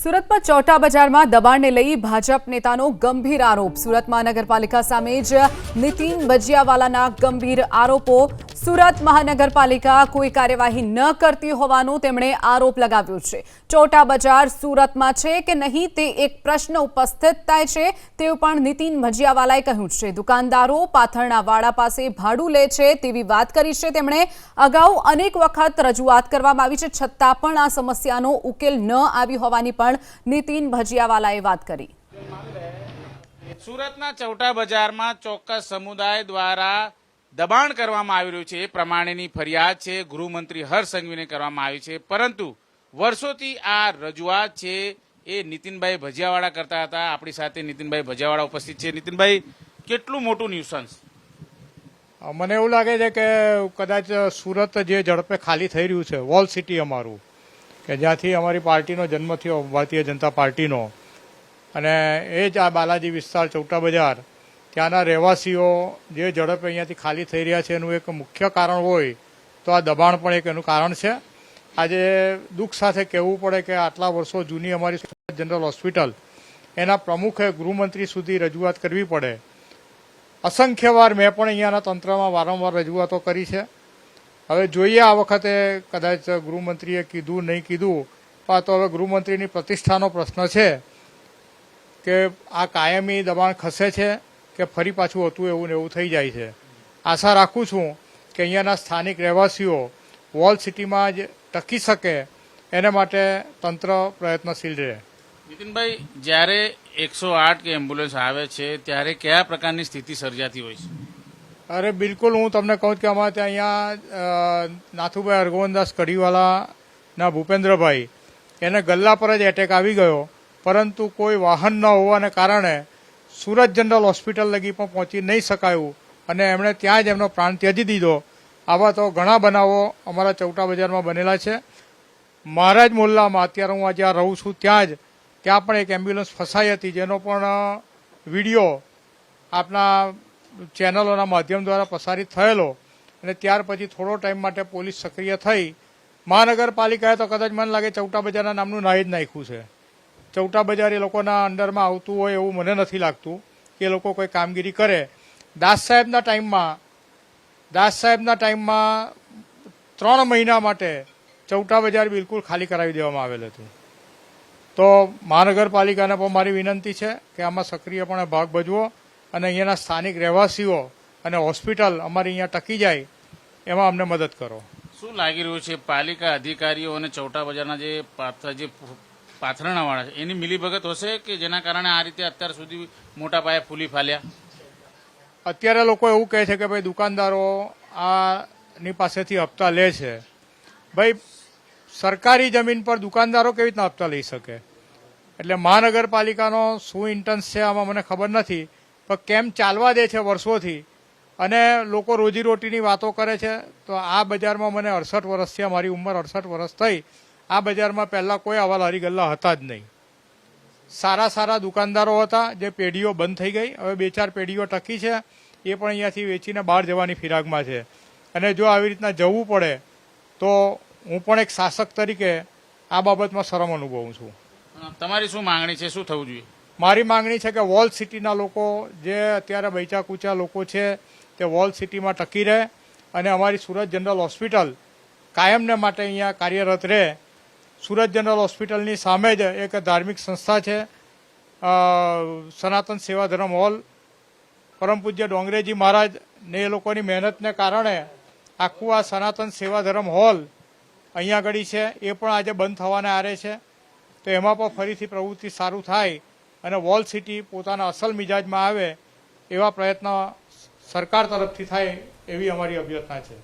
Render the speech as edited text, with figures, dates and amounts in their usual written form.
સુરતમાં ચોટા બજારમાં દબાણને લઈ ભાજપ નેતાનો ગંભીર આરોપ। સુરત મહાનગરપાલિકા સામે જ નીતિન ભજીયાવાલાના ગંભીર આરોપો। સુરત મહાનગરપાલિકા કોઈ કાર્યવાહી ન કરતી હોવાનો તેમણે આરોપ લગાવ્યો છે। ચોટા બજાર સુરતમાં છે કે નહીં તે એક પ્રશ્ન ઉપસ્થિત થાય છે તેવું પણ નીતિન ભજીયાવાલાએ કહ્યું છે। દુકાનદારો પાથરણા વાડા પાસે ભાડું લે છે તેવી વાત કરી છે તેમણે। અગાઉ અનેક વખત રજૂઆત કરવામાં આવી છે છતાં પણ આ સમસ્યાનો ઉકેલ ન આવી હોવાની પણ નીતિન ભજીયાવાલાએ વાત કરી। સુરતના ચૌટા બજારમાં ચોક્કસ સમુદાય દ્વારા દબાણ કરવામાં આવી રહ્યું છે એ પ્રમાણેની ફરિયાદ છે ગૃહમંત્રી હર્ષ સંઘવીને કરવામાં આવી છે, પરંતુ વર્ષોથી આ રજૂઆત છે એ નીતિનભાઈ ભજીયાવાળા કરતા હતા। આપણી સાથે નીતિનભાઈ ભજીયાવાળા ઉપસ્થિત છે। નીતિનભાઈ, કેટલું મોટું ન્યુસન્સ? મને એવું લાગે છે કે કદાચ સુરત જે ઝડપે ખાલી થઈ રહ્યું છે, વોલ સિટી અમારું, કે જ્યાંથી અમારી પાર્ટીનો જન્મ થયો, ભારતીય જનતા પાર્ટીનો, અને એ જ આ બાલાજી વિસ્તાર ચૌટા બજાર, ત્યાંના રહેવાસીઓ જે ઝડપે અહીંયાથી ખાલી થઈ રહ્યા છે એનું એક મુખ્ય કારણ હોય તો આ દબાણ પણ એક એનું કારણ છે। આજે દુઃખ સાથે કહેવું પડે કે આટલા વર્ષો જૂની અમારી સુરત જનરલ હોસ્પિટલ, એના પ્રમુખે ગૃહમંત્રી સુધી રજૂઆત કરવી પડે। અસંખ્ય વાર મેં પણ અહીંયાના તંત્રમાં વારંવાર રજૂઆતો કરી છે। હવે જોઈએ આ વખતે કદાચ ગૃહમંત્રીએ કીધું નહીં કીધું, પણ તો હવે ગૃહમંત્રીની પ્રતિષ્ઠાનો પ્રશ્ન છે કે આ કાયમી દબાણ ખસે છે કે ફરી પાછું હતું એવું ને એવું થઈ જાય છે। આશા રાખું છું કે અહીંયાના સ્થાનિક રહેવાસીઓ વોલ સિટીમાં જ ટકી શકે એને માટે તંત્ર પ્રયત્નશીલ રહે। નીતિનભાઈ, જ્યારે 108 કે એમ્બ્યુલન્સ આવે છે ત્યારે કયા પ્રકારની સ્થિતિ સર્જાતી હોય છે? અરે બિલકુલ, હું તમને કહું કે અમારે ત્યાં અહીંયા નાથુભાઈ હરગોવનદાસ કડીવાલાના ભૂપેન્દ્રભાઈ, એને ગલ્લા પર જ એટેક આવી ગયો, પરંતુ કોઈ વાહન ન હોવાને કારણે સુરત જનરલ હોસ્પિટલ લગી પણ પહોંચી નહીં શકાયું અને એમણે ત્યાં જ એમનો પ્રાણ ત્યજી દીધો। આવા તો ઘણા બનાવો અમારા ચૌટા બજારમાં બનેલા છે। મારા જ મોહલ્લામાં, અત્યારે હું જ્યાં રહું છું ત્યાં પણ એક એમ્બ્યુલન્સ ફસાઈ હતી, જેનો પણ વિડીયો આપના ચેનલોના માધ્યમ દ્વારા પ્રસારિત થયેલો, અને ત્યાર પછી થોડો ટાઈમ માટે પોલીસ સક્રિય થઈ। મહાનગરપાલિકાએ તો કદાચ મને લાગે ચૌટા બજારના નામનું નાહી જ નાખ્યું છે। ચૌટા બજાર એ લોકોના અંડરમાં આવતું હોય એવું મને નથી લાગતું કે એ લોકો કોઈ કામગીરી કરે। દાસ સાહેબના ટાઈમમાં 3 મહિના માટે ચૌટા બજાર બિલકુલ ખાલી કરાવી દેવામાં આવેલ હતું। તો મહાનગરપાલિકાને પણ મારી વિનંતી છે કે આમાં સક્રિયપણે ભાગ ભજવો અને અહીંયાના સ્થાનિક રહેવાસીઓ અને હોસ્પિટલ અમારી અહીંયા ટકી જાય એમાં અમને મદદ કરો। શું લાગી રહ્યું છે પાલિકા અધિકારીઓ અને ચૌટા બજારના જે પાથરણાવાળા છે એની મિલીભગત હશે કે જેના કારણે આ રીતે અત્યાર સુધી મોટા પાયે ફૂલી ફાલ્યા? અત્યારે લોકો એવું કહે છે કે ભાઈ દુકાનદારો આની પાસેથી હપ્તા લે છે। ભાઈ, સરકારી જમીન પર દુકાનદારો કેવી રીતના હપ્તા લઈ શકે? એટલે મહાનગરપાલિકાનો શું ઇન્ટન્સ છે આમાં મને ખબર નથી, પણ કેમ ચાલવા દે છે વર્ષોથી અને લોકો રોજીરોટીની વાતો કરે છે। તો આ બજારમાં મને 68 વર્ષ છે, મારી ઉંમર 68 વર્ષ થઈ। આ બજારમાં પહેલાં કોઈ આવા લારી ગલ્લા હતા જ નહીં। સારા દુકાનદારો હતા, જે પેઢીઓ બંધ થઈ ગઈ, હવે 2-4 પેઢીઓ ટકી છે, એ પણ અહીંયાથી વેચીને બહાર જવાની ફિરાકમાં છે। અને જો આવી રીતના જવું પડે તો હું પણ એક શાસક તરીકે આ બાબતમાં શરમ અનુભવું છું। તમારી શું માંગણી છે, શું થવું જોઈએ? મારી માંગણી છે કે વોલ સિટીના લોકો, જે અત્યારે બૈચા કૂચા લોકો છે, તે વોલ સિટીમાં ટકી રહે અને અમારી સુરત જનરલ હોસ્પિટલ કાયમને માટે અહીંયા કાર્યરત રહે। સુરત જનરલ હોસ્પિટલની સામે જ એક ધાર્મિક સંસ્થા છે, સનાતન સેવા ધર્મ હોલ, પરમ પૂજ્ય ડોંગરેજી મહારાજ ને એ લોકોની મહેનતને કારણે આખું આ સનાતન સેવા ધર્મ હોલ અહીંયા આગળ છે, એ પણ આજે બંધ થવાને આરે છે। તો એમાં પણ ફરીથી પ્રવૃત્તિ સારું થાય અને વોલ સિટી પોતાના અસલ મિજાજમાં આવે એવા પ્રયત્ન સરકાર તરફથી થાય એવી અમારી અભ્યર્થના છે।